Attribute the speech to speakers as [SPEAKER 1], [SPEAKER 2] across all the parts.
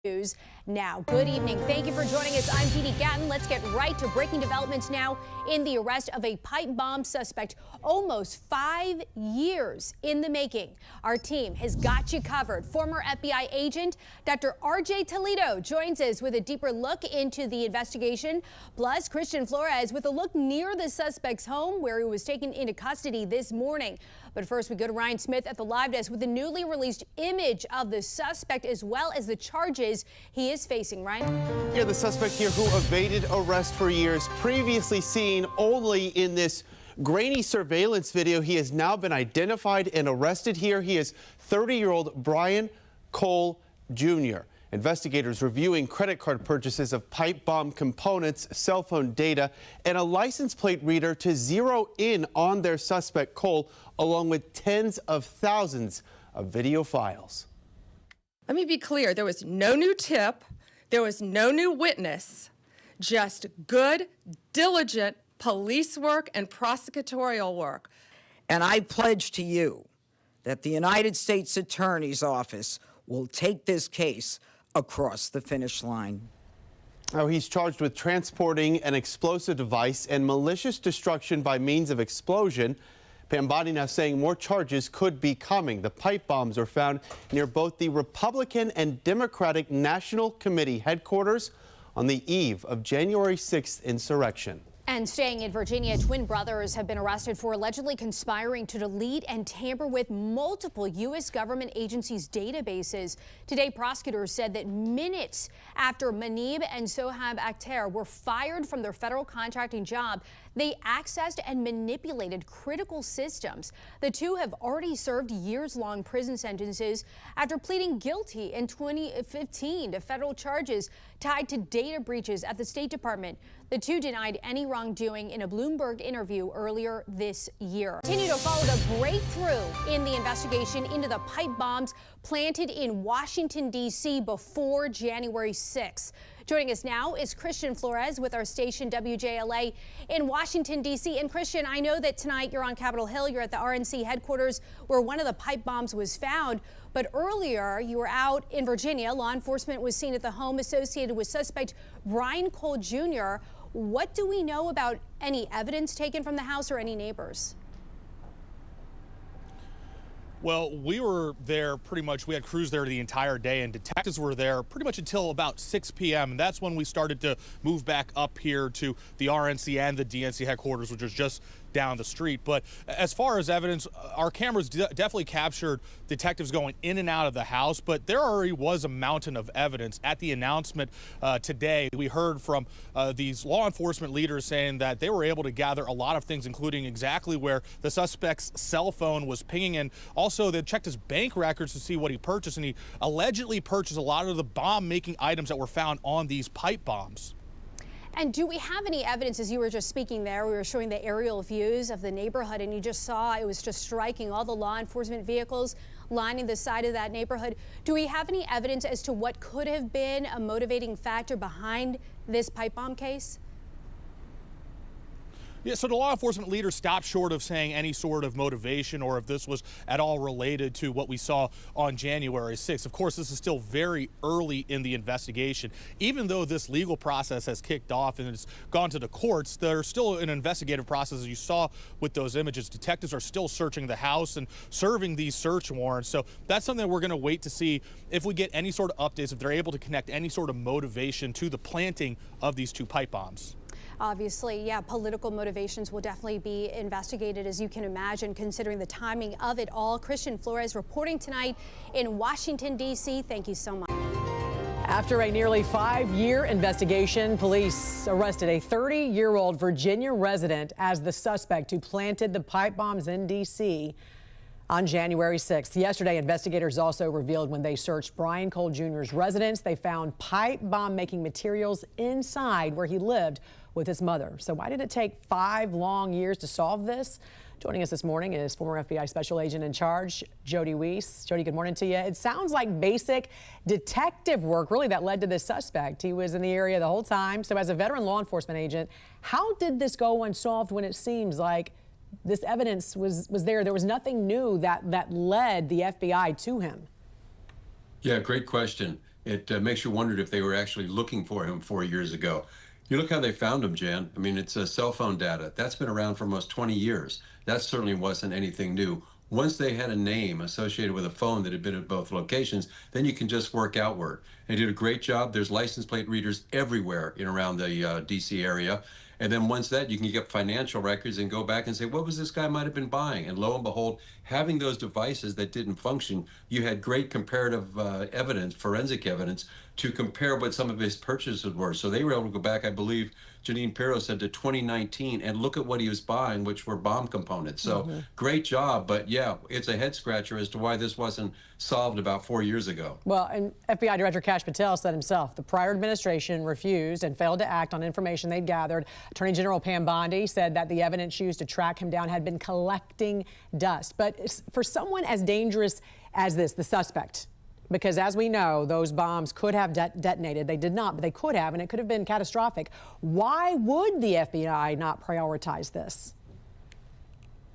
[SPEAKER 1] News now. Good evening. Thank you for joining us. I'm Petey Gatton. Let's get right to breaking developments now in the arrest of a pipe bomb suspect almost 5 years in the making. Our team has got you covered. Former FBI agent Dr. RJ Toledo joins us with a deeper look into the investigation. Plus, Christian Flores with a look near the suspect's home where he was taken into custody this morning. But first, we go to Ryan Smith at the live desk with the newly released image of the suspect as well as the charges he is facing. Ryan?
[SPEAKER 2] Yeah, the suspect here who evaded arrest for years, previously seen only in this grainy surveillance video. He has now been identified and arrested here. He is 30-year-old Brian Cole Jr. Investigators reviewing credit card purchases of pipe bomb components, cell phone data, and a license plate reader to zero in on their suspect Cole, along with tens of thousands of video files.
[SPEAKER 3] Let me be clear, there was no new tip, there was no new witness, just good, diligent police work and prosecutorial work.
[SPEAKER 4] And I pledge to you that the United States Attorney's Office will take this case across the finish line.
[SPEAKER 2] Oh, he's charged with transporting an explosive device and malicious destruction by means of explosion. Pam Bondi now saying more charges could be coming. The pipe bombs are found near both the Republican and Democratic National Committee headquarters on the eve of January 6th insurrection.
[SPEAKER 1] And staying in Virginia, twin brothers have been arrested for allegedly conspiring to delete and tamper with multiple U.S. government agencies' databases. Today, prosecutors said that minutes after Manib and Sohab Akhtar were fired from their federal contracting job, they accessed and manipulated critical systems. The two have already served years-long prison sentences after pleading guilty in 2015 to federal charges tied to data breaches at the State Department. The two denied any wrongdoing in a Bloomberg interview earlier this year. Continue to follow the breakthrough in the investigation into the pipe bombs planted in Washington, D.C. before January 6th. Joining us now is Christian Flores with our station WJLA in Washington, D.C. And Christian, I know that tonight you're on Capitol Hill. You're at the RNC headquarters where one of the pipe bombs was found. But earlier you were out in Virginia. Law enforcement was seen at the home associated with suspect Brian Cole Jr. What do we know about any evidence taken from the house or any neighbors?
[SPEAKER 5] Well, we were there pretty much, we had crews there the entire day, and detectives were there pretty much until about 6 p.m. And that's when we started to move back up here to the RNC and the DNC headquarters, which was just down the street. But as far as evidence, our cameras definitely captured detectives going in and out of the house, but there already was a mountain of evidence. At the announcement today, we heard from these law enforcement leaders saying that they were able to gather a lot of things, including exactly where the suspect's cell phone was pinging, and also they checked his bank records to see what he purchased, and he allegedly purchased a lot of the bomb-making items that were found on these pipe bombs.
[SPEAKER 1] And do we have any evidence, as you were just speaking there, we were showing the aerial views of the neighborhood, and you just saw it was just striking, all the law enforcement vehicles lining the side of that neighborhood. Do we have any evidence as to what could have been a motivating factor behind this pipe bomb case?
[SPEAKER 5] Yeah, so the law enforcement leaders stopped short of saying any sort of motivation or if this was at all related to what we saw on January 6th. Of course, this is still very early in the investigation. Even though this legal process has kicked off and it's gone to the courts, there's still an investigative process, as you saw with those images. Detectives are still searching the house and serving these search warrants. So that's something that we're going to wait to see if we get any sort of updates, if they're able to connect any sort of motivation to the planting of these two pipe bombs.
[SPEAKER 1] Obviously, yeah, political motivations will definitely be investigated, as you can imagine, considering the timing of it all. Christian Flores reporting tonight in Washington, D.C. Thank you so much.
[SPEAKER 6] After a nearly 5-year investigation, police arrested a 30-year-old Virginia resident as the suspect who planted the pipe bombs in D.C. on January 6th. Yesterday, investigators also revealed when they searched Brian Cole Jr.'s residence, they found pipe bomb making materials inside where he lived with his mother. So why did it take 5 long years to solve this? Joining us this morning is former FBI Special Agent in Charge, Jody Weiss. Jody, good morning to you. It sounds like basic detective work really that led to this suspect. He was in the area the whole time. So as a veteran law enforcement agent, how did this go unsolved when it seems like this evidence was there? There was nothing new that led the FBI to him.
[SPEAKER 7] Yeah, great question. It makes you wonder if they were actually looking for him 4 years ago. You look how they found him, Jan. I mean, it's cell phone data. That's been around for almost 20 years. That certainly wasn't anything new. Once they had a name associated with a phone that had been at both locations, then you can just work outward. They did a great job. There's license plate readers everywhere in around the D.C. area. And then once that, you can get financial records and go back and say, what was this guy might have been buying? And lo and behold, having those devices that didn't function, you had great comparative evidence, forensic evidence, to compare what some of his purchases were. So they were able to go back, I believe, Janine Pirro said, to 2019 and look at what he was buying, which were bomb components. So great job. But yeah, it's a head scratcher as to why this wasn't solved about 4 years ago.
[SPEAKER 6] Well, and FBI Director Kash Patel said himself the prior administration refused and failed to act on information they'd gathered. Attorney General Pam Bondi said that the evidence used to track him down had been collecting dust. But for someone as dangerous as this, the suspect, because as we know, those bombs could have detonated. They did not, but they could have, and it could have been catastrophic. Why would the FBI not prioritize this?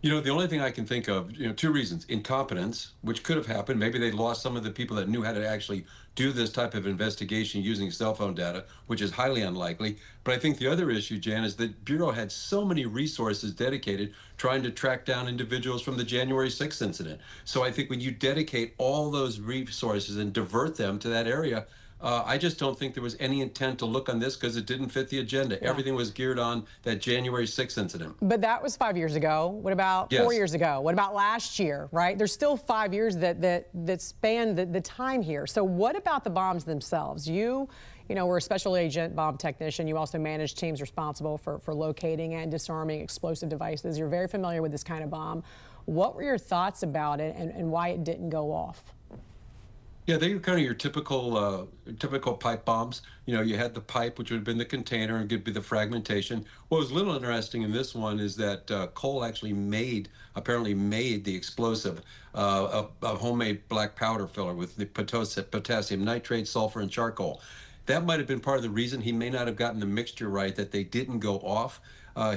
[SPEAKER 7] You know, the only thing I can think of, two reasons. Incompetence, which could have happened. Maybe they lost some of the people that knew how to actually do this type of investigation using cell phone data, which is highly unlikely. But I think the other issue, Jan, is that Bureau had so many resources dedicated trying to track down individuals from the January 6th incident. So I think when you dedicate all those resources and divert them to that area, I just don't think there was any intent to look on this because it didn't fit the agenda. Yeah. Everything was geared on that January 6th incident.
[SPEAKER 6] But that was 5 years ago. What about 4 years ago? What about last year, right? There's still 5 years that span the time here. So what about the bombs themselves? You were a special agent bomb technician. You also managed teams responsible for locating and disarming explosive devices. You're very familiar with this kind of bomb. What were your thoughts about it and why it didn't go off?
[SPEAKER 7] Yeah, they were kind of your typical pipe bombs. You had the pipe, which would have been the container, and could be the fragmentation. What was a little interesting in this one is that Cole actually apparently made the explosive, a homemade black powder filler with the potassium nitrate, sulfur, and charcoal. That might have been part of the reason he may not have gotten the mixture right, that they didn't go off.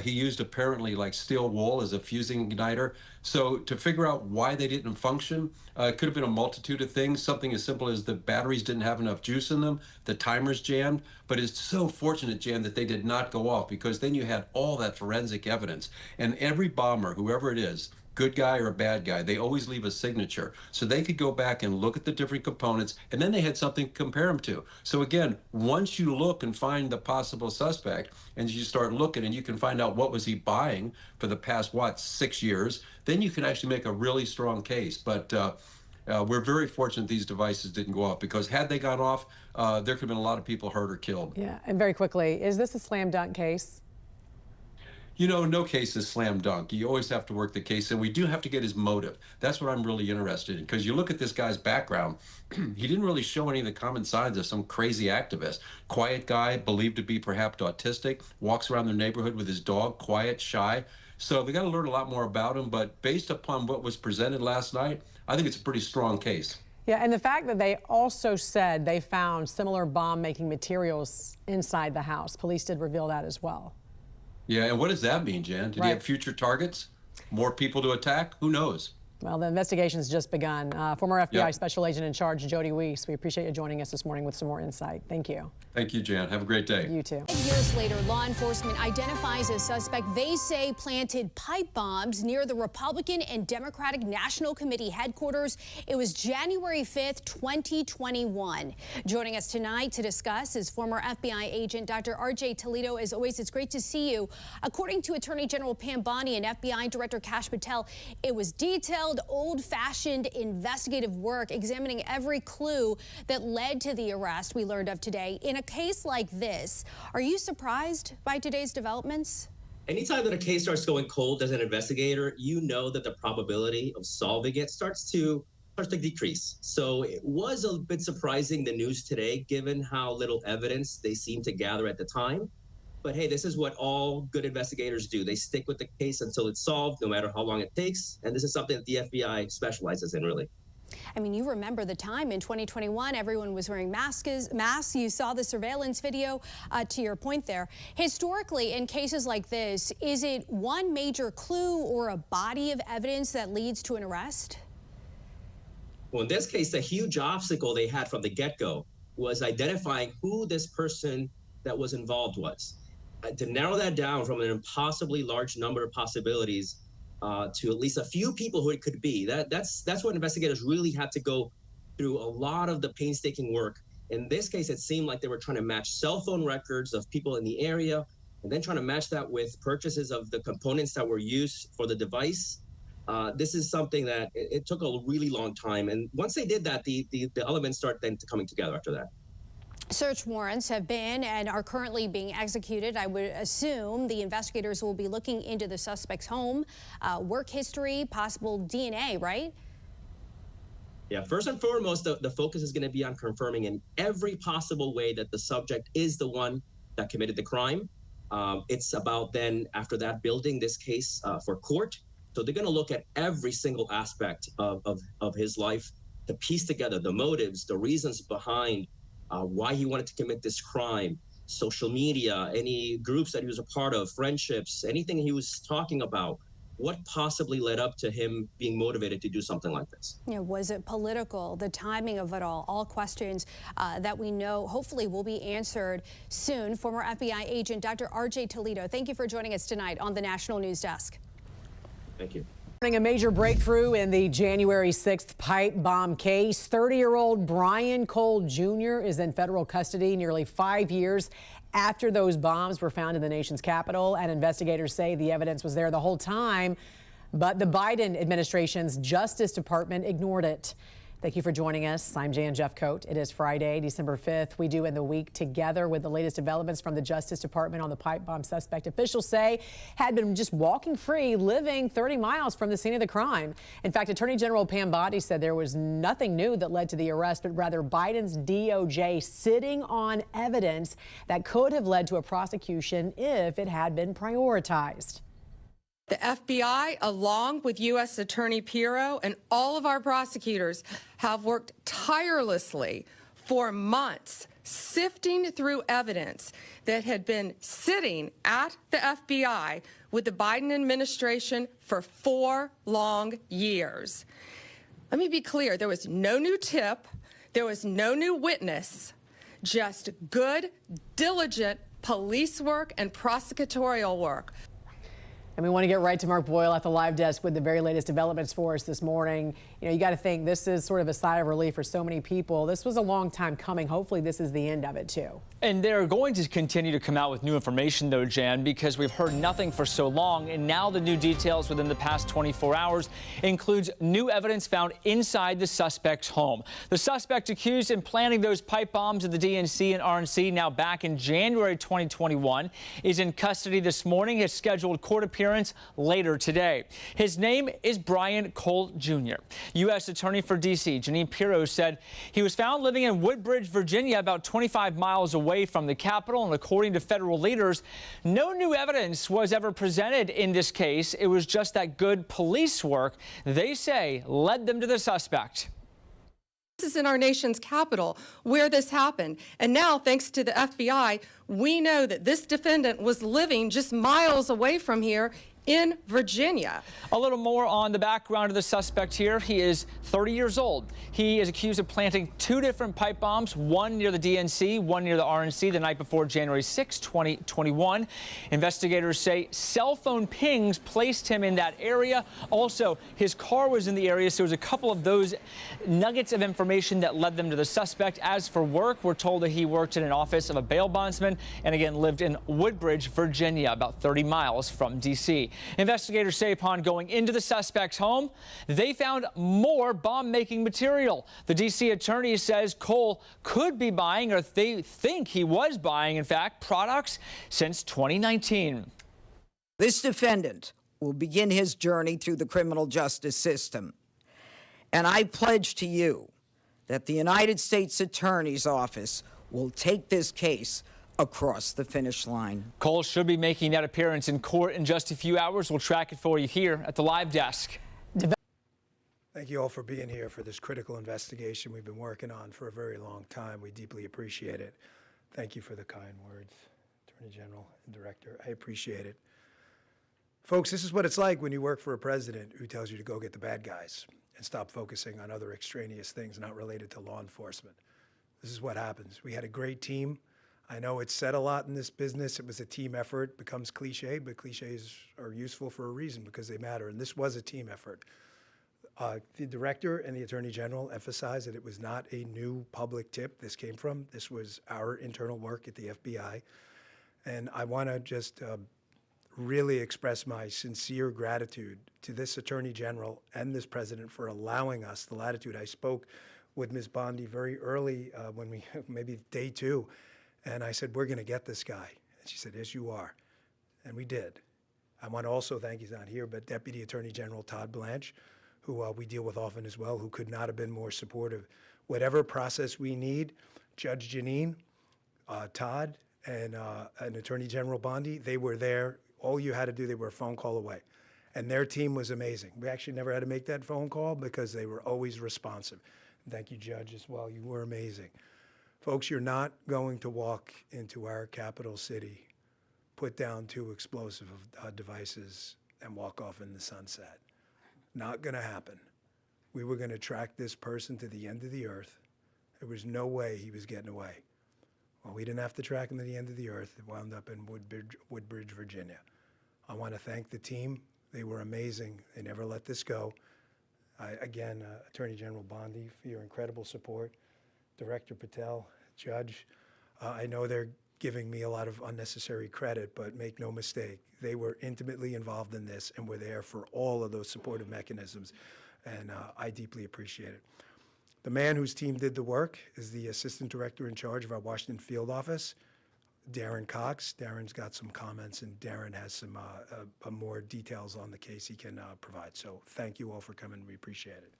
[SPEAKER 7] He used apparently like steel wool as a fusing igniter. So to figure out why they didn't function, it could have been a multitude of things. Something as simple as the batteries didn't have enough juice in them, the timers jammed. But it's so fortunate, Jan, that they did not go off, because then you had all that forensic evidence. And every bomber, whoever it is, good guy or a bad guy, they always leave a signature. So they could go back and look at the different components, and then they had something to compare them to. So again, once you look and find the possible suspect, and you start looking and you can find out what was he buying for the past, 6 years, then you can actually make a really strong case. But we're very fortunate these devices didn't go off, because had they gone off, there could have been a lot of people hurt or killed.
[SPEAKER 6] Yeah, and very quickly, is this a slam dunk case?
[SPEAKER 7] No case is slam dunk. You always have to work the case, and we do have to get his motive. That's what I'm really interested in, because you look at this guy's background, he didn't really show any of the common signs of some crazy activist. Quiet guy, believed to be perhaps autistic, walks around their neighborhood with his dog, quiet, shy. So they got to learn a lot more about him, but based upon what was presented last night, I think it's a pretty strong case.
[SPEAKER 6] Yeah, and the fact that they also said they found similar bomb-making materials inside the house. Police did reveal that as well.
[SPEAKER 7] Yeah, and what does that mean, Jan? Did he have future targets? More people to attack? Who knows?
[SPEAKER 6] Well, the investigation's just begun. Former FBI Special Agent in Charge, Jody Weiss, we appreciate you joining us this morning with some more insight. Thank you.
[SPEAKER 7] Thank you, Jan. Have a great day.
[SPEAKER 6] You too.
[SPEAKER 1] Years later, law enforcement identifies a suspect they say planted pipe bombs near the Republican and Democratic National Committee headquarters. It was January 5th, 2021. Joining us tonight to discuss is former FBI agent Dr. R.J. Toledo. As always, it's great to see you. According to Attorney General Pam Bondi and FBI Director Kash Patel, it was detailed, old-fashioned investigative work examining every clue that led to the arrest we learned of today. In a case like this, are you surprised by today's developments?
[SPEAKER 8] Anytime that a case starts going cold as an investigator, you know that the probability of solving it starts to decrease. So it was a bit surprising, the news today, given how little evidence they seemed to gather at the time. But hey, this is what all good investigators do. They stick with the case until it's solved, no matter how long it takes. And this is something that the FBI specializes in, really.
[SPEAKER 1] I mean, you remember the time in 2021, everyone was wearing masks. You saw the surveillance video, to your point there. Historically, in cases like this, is it one major clue or a body of evidence that leads to an arrest?
[SPEAKER 8] Well, in this case, the huge obstacle they had from the get-go was identifying who this person that was involved was. To narrow that down from an impossibly large number of possibilities to at least a few people who it could be, that's what investigators really had to go through a lot of the painstaking work. In this case, it seemed like they were trying to match cell phone records of people in the area and then trying to match that with purchases of the components that were used for the device. This is something that it took a really long time. And once they did that, the elements start then coming together after that.
[SPEAKER 1] Search warrants have been and are currently being executed. I would assume the investigators will be looking into the suspect's home, work history, possible DNA, right?
[SPEAKER 8] Yeah, first and foremost, the focus is going to be on confirming in every possible way that the subject is the one that committed the crime. It's about then, after that, building this case for court. So they're going to look at every single aspect of his life to piece together the motives, the reasons behind why he wanted to commit this crime, social media, any groups that he was a part of, friendships, anything he was talking about. What possibly led up to him being motivated to do something like this?
[SPEAKER 1] Yeah, was it political? The timing of it all questions that we know hopefully will be answered soon. Former FBI agent Dr. R.J. Toledo, thank you for joining us tonight on the National News Desk.
[SPEAKER 8] Thank you.
[SPEAKER 6] A major breakthrough in the January 6th pipe bomb case. 30-year-old Brian Cole Jr. is in federal custody nearly 5 years after those bombs were found in the nation's capital, and investigators say the evidence was there the whole time, but the Biden administration's Justice Department ignored it. Thank you for joining us. I'm Jan Jeffcoat. It is Friday, December 5th. We do end the week together with the latest developments from the Justice Department on the pipe bomb suspect officials say had been just walking free, living 30 miles from the scene of the crime. In fact, Attorney General Pam Bondi said there was nothing new that led to the arrest, but rather Biden's DOJ sitting on evidence that could have led to a prosecution if it had been prioritized.
[SPEAKER 3] The FBI, along with U.S. Attorney Pirro and all of our prosecutors, have worked tirelessly for months, sifting through evidence that had been sitting at the FBI with the Biden administration for 4 long years. Let me be clear, there was no new tip, there was no new witness, just good, diligent police work and prosecutorial work.
[SPEAKER 6] And we want to get right to Mark Boyle at the live desk with the very latest developments for us this morning. You know, you got to think this is sort of a sigh of relief for so many people. This was a long time coming. Hopefully this is the end of it, too.
[SPEAKER 9] And they're going to continue to come out with new information, though, Jan, because we've heard nothing for so long. And now the new details within the past 24 hours includes new evidence found inside the suspect's home. The suspect accused in planting those pipe bombs at the DNC and RNC now back in January 2021 is in custody this morning. His scheduled court appearance later today. His name is Brian Cole Jr. U.S. Attorney for D.C. Janine Pirro said he was found living in Woodbridge, Virginia, about 25 miles away from the Capitol. And according to federal leaders, no new evidence was ever presented in this case. It was just that good police work, they say, led them to the suspect.
[SPEAKER 3] This is in our nation's capital where this happened. And now, thanks to the FBI, we know that this defendant was living just miles away from here in Virginia.
[SPEAKER 9] A little more on the background of the suspect here. He is 30 years old. He is accused of planting 2 different pipe bombs, one near the DNC, one near the RNC the night before January 6, 2021. Investigators say cell phone pings placed him in that area. Also, his car was in the area, so there was a couple of those nuggets of information that led them to the suspect. As for work, we're told that he worked in an office of a bail bondsman and again lived in Woodbridge, Virginia, about 30 miles from D.C. Investigators say upon going into the suspect's home, they found more bomb-making material. The D.C. attorney says Cole could be buying, or they think he was buying, in fact, products since 2019.
[SPEAKER 4] This defendant will begin his journey through the criminal justice system. And I pledge to you that the United States Attorney's Office will take this case across the finish line.
[SPEAKER 9] Cole should be making that appearance in court in just a few hours. We'll track it for you here at the live desk.
[SPEAKER 10] Thank you all for being here for this critical investigation we've been working on for a very long time. We deeply appreciate it. Thank you for the kind words, Attorney General and Director. I appreciate it. Folks, this is what it's like when you work for a president who tells you to go get the bad guys and stop focusing on other extraneous things not related to law enforcement. This is what happens. We had a great team. I know it's said a lot in this business. It was a team effort. It becomes cliche, but cliches are useful for a reason because they matter. And this was a team effort. The director and the attorney general emphasized that it was not a new public tip this came from. This was our internal work at the FBI. And I want to just really express my sincere gratitude to this attorney general and this president for allowing us the latitude. I spoke with Ms. Bondi very early when we, maybe day 2, and I said, we're going to get this guy. And she said, yes, you are. And we did. I want to also thank, he's not here, but Deputy Attorney General Todd Blanche, who we deal with often as well, who could not have been more supportive. Whatever process we need, Judge Janine, Todd, and Attorney General Bondi, they were there. All you had to do, they were a phone call away. And their team was amazing. We actually never had to make that phone call because they were always responsive. Thank you, Judge, as well. You were amazing. Folks, you're not going to walk into our capital city, put down 2 explosive devices, and walk off in the sunset. Not going to happen. We were going to track this person to the end of the earth. There was no way he was getting away. Well, we didn't have to track him to the end of the earth. It wound up in Woodbridge, Virginia. I want to thank the team. They were amazing. They never let this go. Again, Attorney General Bondi, for your incredible support. Director Patel, Judge, I know they're giving me a lot of unnecessary credit, but make no mistake, they were intimately involved in this and were there for all of those supportive mechanisms, and I deeply appreciate it. The man whose team did the work is the Assistant Director in charge of our Washington field office, Darren Cox. Darren's got some comments, and Darren has some more details on the case he can provide. So thank you all for coming. We appreciate it.